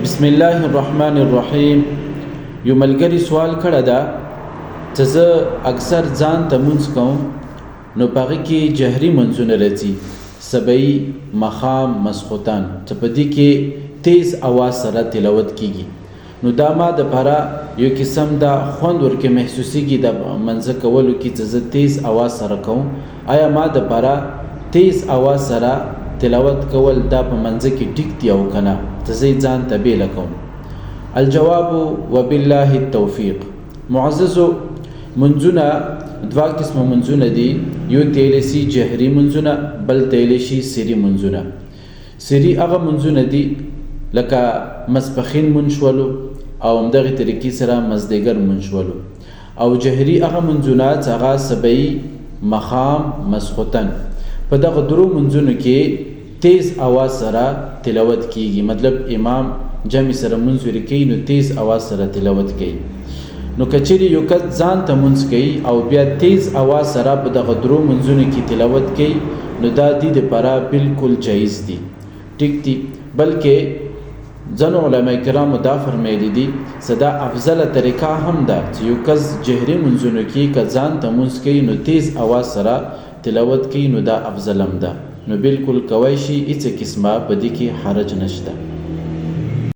بسم الله الرحمن الرحیم. یو ملګری سوال کړه دا چې زه اکثر ځان ته مونځ کوم نو په هغې کې جهري منځونه راځي، سبعي، ماښام، ماسخوتن، چې په دې کې تیز اواز سره تلاوت کیږي. نو دا ما دپاره یو قسم دا خوند ورکې محسوسیږي د منځه کولو کې چې زه تیز اواز سره کوم. آیا ما دپاره تیز اواز سره تلاوت کول دا په منځه کې ټیک دی او که نه؟ چې زه یې ځان ته بیله کوم. الجواب وبالله التوفیق. معززو، منځونه دوه قسمه منځونه دي. یو تیلی شي جهري منځونه، بل تیلی شي سري منځونه. سري هغه منځونه دي لکه ماسپښین مونځ شولو او همدغې طریقې سره مازدیګر مونځ شولو. او جهري هغه منځونه چې هغه سبعي، ماښام، ماسخوتن، په دغه درو منځونو کې تیز اواز سره تلاوت کیږي. مطلب امام جمع سره منځ ورې کوي نو تیز اواز سره تلاوت کوي. نو که چیرې یو کس ځان ته منځ کوي او بیا تیز اواز سره په دغه درو منځونو کې تلاوت کوي نو دا دې دپاره بالکل جایز دي، ټیک دي. بلکې ځینو علما کرامو دا فرمایلی دي چې دا افضله طریقه هم ده چې یو کس جهري منځونو کې که ځان ته منځ کوي نو تیز اواز سره تلاوت کوي نو دا افضل هم ده. نو بالکل کوی شي، هیڅ قسمه په دې کې حرج نشته.